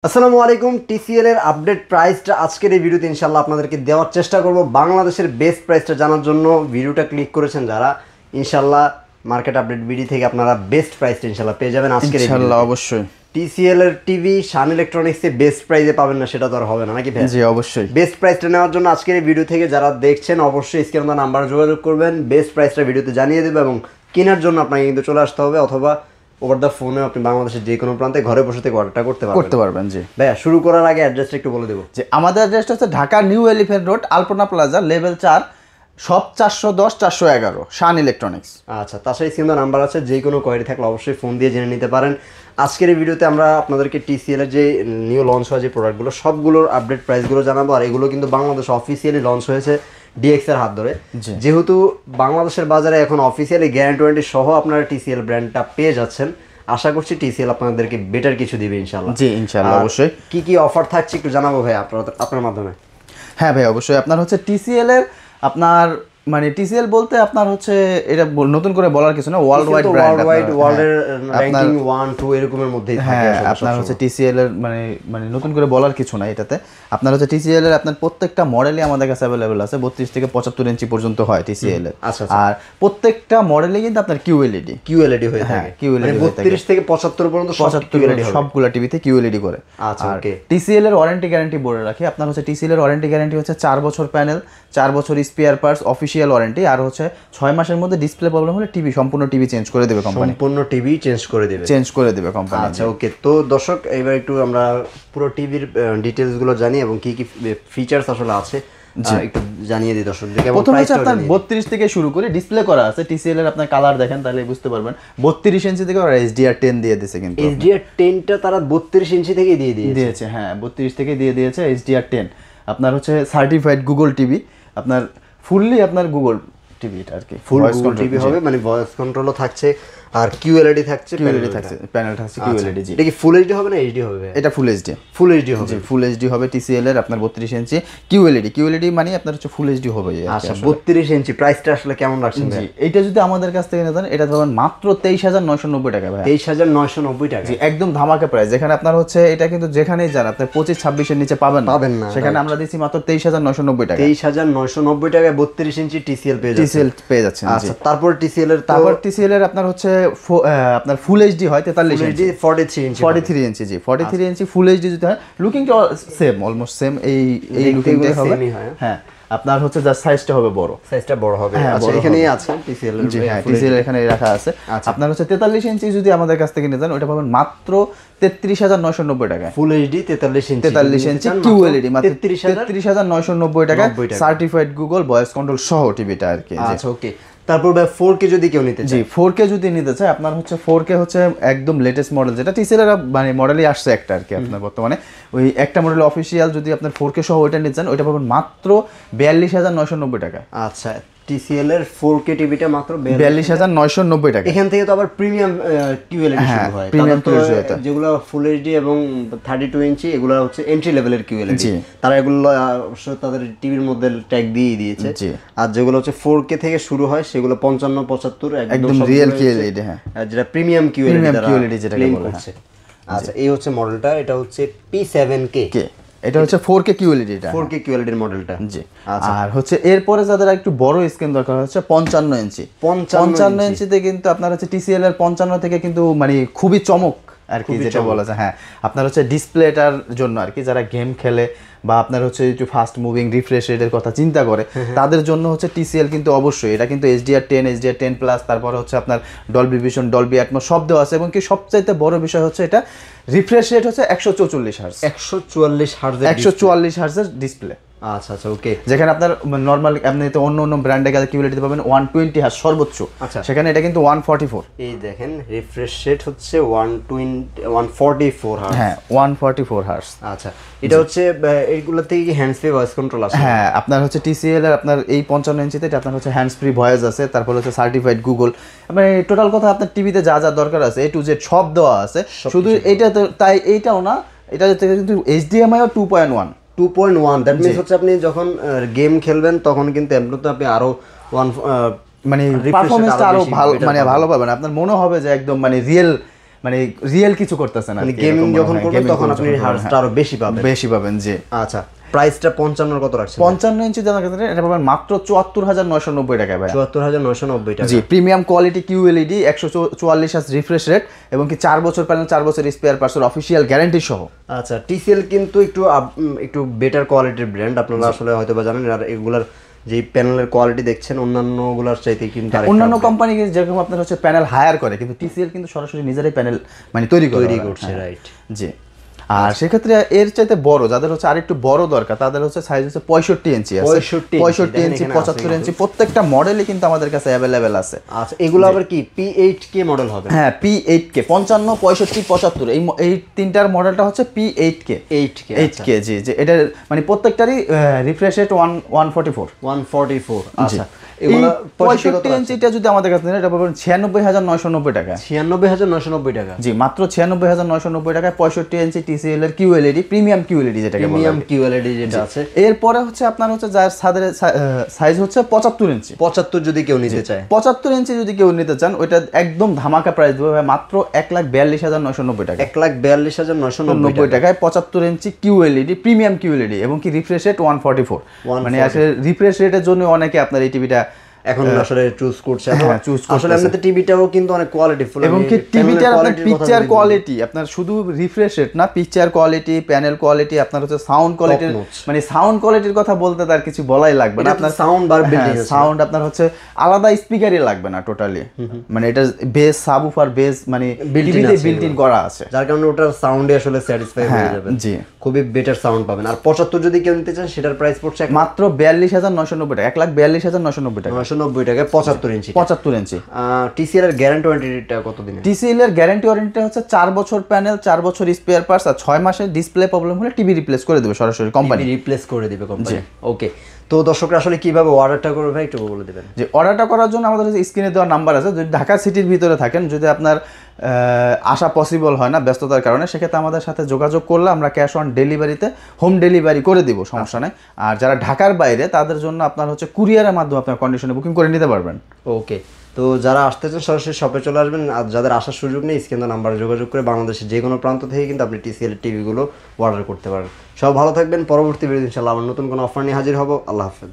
আসসালামু আলাইকুম। টিসিএল এর আপডেট প্রাইসটা আজকের এই ভিডিওতে ইনশাআল্লাহ আপনাদেরকে দেওয়ার চেষ্টা করব। বাংলাদেশের বেস্ট প্রাইসটা জানার জন্য ভিডিওটা ক্লিক করেছেন যারা, ইনশাআল্লাহ মার্কেট আপডেট ভিডিও থেকে আপনারা বেস্ট প্রাইসটা ইনশাআল্লাহ পেয়ে যাবেন আজকের এই ইনশাআল্লাহ। অবশ্যই টিসিএল এর টিভি শান ইলেকট্রনিক্সে বেস্ট প্রাইসে পাবেন না সেটা তো আর হবে না, নাকি ভাই? জি অবশ্যই। বেস্ট প্রাইসটা নেওয়ার জন্য আজকের এই ভিডিও থেকে যারা দেখছেন অবশ্যই স্ক্রিনে নাম্বার যোগাযোগ করবেন, বেস্ট প্রাইসটা ভিডিওতে জানিয়ে দেবে এবং কেনার জন্য আপনাকে কিন্তু চলে আসতে হবে, অথবা ওভার দ্য ফোনে আপনি বাংলাদেশের যে কোনো প্রান্তে ঘরে বসে থেকে অর্ডারটা করতে পারবেন। জি ভাইয়া, শুরু করার আগে অ্যাড্রেসটা একটু বলে দেবো। যে আমাদের অ্যাড্রেসটা হচ্ছে ঢাকা নিউ এলিফ্যান্ট রোড, আলপনা প্লাজা, লেভেল 4, শপ 410 411, শান ইলেকট্রনিক্স। আচ্ছা, তাছাড়া স্ক্রিনে নাম্বার আছে, যে কোনো কোয়ারি থাকলে অবশ্যই ফোন দিয়ে জেনে নিতে পারেন। আজকের এই ভিডিওতে আমরা আপনাদেরকে টিসিএল এর যে নিউ লঞ্চ হওয়া যে প্রোডাক্টগুলো সবগুলোর আপডেট প্রাইসগুলো জানাবো, আর এগুলো কিন্তু বাংলাদেশ অফিসিয়ালি লঞ্চ হয়েছে ডিএক্স এর হাত ধরে। যেহেতু বাংলাদেশের বাজারে এখন অফিসিয়ালি গ্যারান্টি ওয়ারেন্টি সহ আপনারা টিসিএল ব্র্যান্ডটা পেয়ে যাচ্ছেন, আশা করছি টিসিএল আপনাদেরকে বেটার কিছু দিবে ইনশাআল্লাহ। জি ইনশাআল্লাহ অবশ্যই। কি কি অফার থাকছে একটু জানাবো ভাই আপনার মাধ্যমে। হ্যাঁ ভাই অবশ্যই। আপনার হচ্ছে টিসিএল এর আপনার মানে টিসিএল বলতে আপনার হচ্ছে এটা নতুন করে বলার কিছু না, ওয়ার্ল্ড ওয়াইড ব্র্যান্ড, ওয়ার্ল্ডের র্যাঙ্কিং 1 2 এরকমের মধ্যেই থাকে। হ্যাঁ আপনার হচ্ছে টিসিএল এর মানে নতুন করে বলার কিছু না এটাতে। আপনার হচ্ছে টিসিএল এর আপনার প্রত্যেকটা মডেলই আমাদের কাছে অ্যাভেলেবল আছে, 32 থেকে 75 ইঞ্চি পর্যন্ত হয় টিসিএল এর। আর প্রত্যেকটা মডেলে কিন্তু আপনার কিউএলইডি হয়ে থাকে। কিউএলইডি 32 থেকে 75 পর্যন্ত সবগুলা টিভিতে কিউএলইডি করে। আচ্ছা ওকে। টিসিএল এর ওয়ারেন্টি গ্যারান্টি বলে রাখি, আপনার হচ্ছে টিসিএল এর ওয়ারেন্টি গ্যারান্টি হচ্ছে 4 বছর প্যানেল, 4 বছর স্পেয়ার পার্টস অফিশিয়াল ওয়ারেন্টি, আর হচ্ছে 6 মাসের মধ্যে ডিসপ্লে প্রবলেম হলে সম্পূর্ণ টিভি চেঞ্জ করে দেবে কোম্পানি। সম্পূর্ণ টিভি চেঞ্জ করে দেবে কোম্পানি। আচ্ছা ওকে। তো দর্শক, এবার একটু আমরা পুরো টিভির ডিটেইলস গুলো জানি এবং কি কি ফিচারস আসলে আছে একটু জানিয়ে দিই দর্শকদেরকে। প্রথমে হচ্ছে আপনার 32 থেকে শুরু করে ডিসপ্লে করা আছে। টিসিএল এর আপনার কালার দেখেন তাহলে বুঝতে পারবেন। 32 ইঞ্চি থেকে ওরা HDR10 দিয়ে দিয়েছে, কিন্তু HDR10টা তারা 32 ইঞ্চি থেকে দিয়েছে। হ্যাঁ 32 থেকে দিয়ে দিয়েছে HDR10। আপনার হচ্ছে সার্টিফাইড গুগল টিভি, আপনার ফুললি আপনার গুগল টিভি, এটা আর কি ফুল গুগল টিভি হবে, মানে ভয়েস কন্ট্রোলও থাকছে আর কিউএলইডি থাকছে, প্যানেল থাকছে কিউএলইডি। জি এটা কি ফুল এইচডি হবে না এইচডি হবে? এটা ফুল এইচডি হবে। ফুল এইচডি হবে টিসিএল এর আপনার 32 ইঞ্চি কিউএলইডি মানে আপনার হচ্ছে ফুল এইচডি হবে। আচ্ছা 32 ইঞ্চি প্রাইসটা আসলে কেমন রাখছেন? জি এটা যদি আমাদের কাছ থেকে নেন এটা ধরুন মাত্র 23990 টাকা ভাই। 23990 টাকা। জি একদম ধামাকা প্রাইস। যেখানে আপনার হচ্ছে এটা কিন্তু যেখানেই যান আপনি 25-26 এর নিচে পাবেন না, সেখানে আমরা দিচ্ছি মাত্র 23990 টাকা। 23990 টাকায় 32 ইঞ্চি টিসিএল পেয়ে যাচ্ছেন। আচ্ছা তারপর টিসিএল এর আপনার হচ্ছে আপনার ফুল এইচডি হয় 43 ইঞ্চি 43 ইঞ্চি। জি 43 ইঞ্চি ফুল এইচডি যদি হয়, লুকিংটা সেম, অলমোস্ট সেম এই লুকিংটাই হবে। হ্যাঁ আপনার হচ্ছে যা সাইজটা হবে বড় হবে। আচ্ছা এখানেই আছে টিসিএল এর। জি হ্যাঁ টিসিএল এখানে রাখা আছে। আপনার হচ্ছে 43 ইঞ্চি যদি আমাদের কাছ থেকে নিতে চান ওটা পাবেন মাত্র 33990 টাকা। ফুল এইচডি 43 ইঞ্চি কিউএলইডি মাত্র 33990 টাকা, সার্টিফাইড গুগল ভয়েস কন্ট্রোল সহ টিভিটা আর কি। আচ্ছা ওকে। তারপর 4K যদি কেউ নিতে চায়? জি 4K যদি নিতে চায় আপনার হচ্ছে 4K হচ্ছে একদম লেটেস্ট মডেল, যেটা টিসিএল এর মানে মডেলই আসছে একটা আর কি আপনার বর্তমানে। ওই একটা মডেল অফিসিয়াল যদি আপনার 4K সহ ওইটা নিতে চান ওইটা পাবেন মাত্র 42990 টাকা। আচ্ছা টিসিএল এর 4K টিভিটা মাত্র 42990 টাকা। এখান থেকে তো আবার প্রিমিয়াম কিউএলইডি শুরু হয়। প্রিমিয়াম কিউএলইডি এটা যেগুলো ফুল এইচডি এবং 32 ইঞ্চি এগুলো হচ্ছে এন্ট্রি লেভেলের কিউএলইডি। তারা এগুলো অবশ্য তাদের টিভির মধ্যে ট্যাগ দিয়ে দিয়েছে। আর যেগুলো হচ্ছে 4K থেকে শুরু হয় সেগুলো 55 75 একদম রিয়েল কিউএলইডি। হ্যাঁ যেটা প্রিমিয়াম কিউএলইডি যেটা বলা হয়। আচ্ছা এই হচ্ছে মডেলটা, এটা হচ্ছে P7K। এটা হচ্ছে 4K কিউএলইডি, এটা 4K কিউএলইডির মডেলটা। জি আর হচ্ছে এরপরে যাদের একটু বড় স্ক্রিন দরকার হচ্ছে 55 ইঞ্চি। 55 ইঞ্চিতে কিন্তু আপনার হচ্ছে টিসিএল এর 55 থেকে কিন্তু মানে খুবই চমক আর কি যেটা বলা যায়। হ্যাঁ আপনার হচ্ছে ডিসপ্লেটার জন্য আর কি, যারা গেম খেলে বা আপনার হচ্ছে একটু ফাস্ট মুভিং রিফ্রেশ রেটের কথা চিন্তা করে তাদের জন্য হচ্ছে টিসিএল কিন্তু অবশ্যই এটা কিন্তু HDR10 প্লাস, তারপরে হচ্ছে আপনার ডলবি ভিশন, ডলবি অ্যাটমস সব দেওয়া আছে, এবং কি সবচাইতে বড় বিষয় হচ্ছে এটা রিফ্রেশ রেট হচ্ছে 144 হার্জ। 144 হার্জের ডিসপ্লে। আচ্ছা আচ্ছা ওকে। যেখানে আপনার নরমাল এমনিতে অন্য ব্র্যান্ডে গেলে কিউএলইডি পাবেন 120 হার্জ সর্বোচ্চ, সেখানে এটা কিন্তু 144। এই দেখেন রিফ্রেশ রেট হচ্ছে 144 হার্জ। হ্যাঁ 144 হার্জ। আচ্ছা এটা হচ্ছে এইগুলো থেকে কি হ্যান্ডস ফ্রি ভয়েস কন্ট্রোল আছে? হ্যাঁ আপনার হচ্ছে টিসিএল এর আপনার এই 55 ইঞ্চিতে এটা আপনার হচ্ছে হ্যান্ডস ফ্রি ভয়েস আছে, তারপর হচ্ছে সার্টিফাইড গুগল, মানে টোটাল কথা আপনার টিভিতে যা যা দরকার আছে A to Z সব দেওয়া আছে। শুধু এটা তো তাই এইটাও না, এটা কিন্তু HDMI 2.1 দ্যাট মিন্স হচ্ছে আপনি যখন গেম খেলবেন তখন কিন্তু এমনিতে আপনি আরো মানে পারফরম্যান্সটা আরো ভালো মানে ভালো পাবেন, আপনার মনে হবে যে একদম মানে রিয়েল মানে রিয়েল কিছু করতেছেন আর মানে গেমিং যখন করবেন তখন আপনি হার্টসটা আরো বেশি পাবেন জি। আচ্ছা, প্রাইসটা 55 কত রাখছেন? 55 ইঞ্চি জানা গেছে এটা পাবেন মাত্র 74,990 টাকায় ভাই। 74,990 টাকা। জি, premium quality QLED 144 hertz refresh rate এবং কি 4 বছর প্যানেল 4 বছর স্পেয়ার পার্টসের অফিশিয়াল গ্যারান্টি সহ। আচ্ছা, TCL কিন্তু একটু বেটার কোয়ালিটির ব্র্যান্ড, আপনারা আসলে হয়তো বা জানেন। আর এগুলার যে প্যানেলের কোয়ালিটি দেখছেন অন্যান্যগুলোর চাইতে কিন্তু অন্যান্য কোম্পানি যেরকম আপনার হচ্ছে প্যানেল হায়ার করে, কিন্তু TCL কিন্তু সরাসরি নিজেরাই প্যানেল মানে তৈরি করছে, রাইট। জি। আর সেক্ষেত্রে এর চাইতে বড় যাদের হচ্ছে আরেকটু বড় দরকার তাদের হচ্ছে সাইজ হচ্ছে 65 ইঞ্চি আছে, 65 ইঞ্চি 75 ইঞ্চি প্রত্যেকটা মডেলই কিন্তু আমাদের কাছে অ্যাভেলেবেল আছে। আচ্ছা, এগুলো আবার কি P8K মডেল হবে? হ্যাঁ, P8K 55 65 75 এই তিনটার মডেলটা হচ্ছে P8K 8K। জি জি, এটা মানে প্রত্যেকটারই রিফ্রেশ রেট 144। আচ্ছা, এগুলো 65 ইঞ্চিটা যদি আমাদের কাছে নেন এটা পাবেন 96,990 টাকা। 96,990 টাকা। জি, মাত্র 96,990 টাকায় 65 ইঞ্চি TCL এর QLED প্রিমিয়াম QLED যেটাকে বলা হয়। প্রিমিয়াম QLED যেটা আছে। এরপরে হচ্ছে আপনার হচ্ছে যার সাইজ হচ্ছে 75 ইঞ্চি। 75 যদি কেউ নিতে চায়, 75 ইঞ্চি যদি কেউ নিতে চান ওইটা একদম ধামাকা প্রাইস দেবে মাত্র 1,42,990 টাকা। 1,42,990 টাকায় 75 ইঞ্চি QLED প্রিমিয়াম QLED এবং কি রিফ্রেশ রেট 144। মানে আসলে রিফ্রেশ রেটের জন্য অনেকে আপনার এই টিভিটা এখন আসলে চুজ করছে। আসলে আমাদের টিভিটাও কিন্তু অনেক কোয়ালিটিফুল, এবং কি টিভিটার আপনার পিকচার কোয়ালিটি আপনার শুধু রিফ্রেশ রেট না, পিকচার কোয়ালিটি, প্যানেল কোয়ালিটি, আপনার হচ্ছে সাউন্ড কোয়ালিটি, মানে সাউন্ড কোয়ালিটির কথা বলতে তার কিছু বলাই লাগবে না। আপনার সাউন্ড বার বিল্ডিং সাউন্ড আপনার হচ্ছে আলাদা স্পিকারই লাগবে না টোটালি, মানে এটা বেস সাবউফার বেস মানে টিভিতে বিল্ট ইন করা আছে, যার কারণে ওটার সাউন্ডে আসলে স্যাটিসফাই হয়ে যাবেন। জি, খুবই বেটার সাউন্ড পাবেন। আর 75 যদি কেউ নিতে চান সেটার প্রাইস পড়ছে মাত্র 42,990 টাকা। 1,42,990 টাকা। 990 টাকায় 75 ইঞ্চি। 75 ইঞ্চি। TCL এর গ্যারান্টি ওয়ারেন্টিটা কত দিনের? TCL এর গ্যারান্টি ওয়ারেন্টিটা হচ্ছে 4 বছর প্যানেল 4 বছর স্পেয়ার পার্টস আর 6 মাসের ডিসপ্লে প্রবলেম হলে টিভি রিপ্লেস করে দেবে সরাসরি কোম্পানি। রিপ্লেস করে দিবে কোম্পানি। ওকে, তো দর্শকরা আসলে কিভাবে অর্ডারটা করবে ভাই একটু বলে দিবেন। যে অর্ডারটা করার জন্য আমাদের স্ক্রিনে দেওয়া নাম্বার আছে, যদি ঢাকা সিটির ভিতরে থাকেন, যদি আপনার আসা পসিবল হয় না ব্যস্ততার কারণে, সেক্ষেত্রে আমাদের সাথে যোগাযোগ করলে আমরা ক্যাশ অন ডেলিভারিতে হোম ডেলিভারি করে দিব, সমস্যা নেই। আর যারা ঢাকার বাইরে তাদের জন্য আপনার হচ্ছে কুরিয়ারের মাধ্যমে আপনার কন্ডিশনে বুকিং করে নিতে পারবেন। ওকে, তো যারা আসতে চান সরাসরি শপে চলে আসবেন, আর যাদের আসার সুযোগ নেই স্ক্রিনে নাম্বারে যোগাযোগ করে বাংলাদেশের যে কোনো প্রান্ত থেকে কিন্তু আপনি TCL এর টিভিগুলো অর্ডার করতে পারেন। সব ভালো থাকবেন, পরবর্তী ভিডিও ইনশাআল্লাহ আবার নতুন কোনো অফার নিয়ে হাজির হব। আল্লাহ হাফেজ।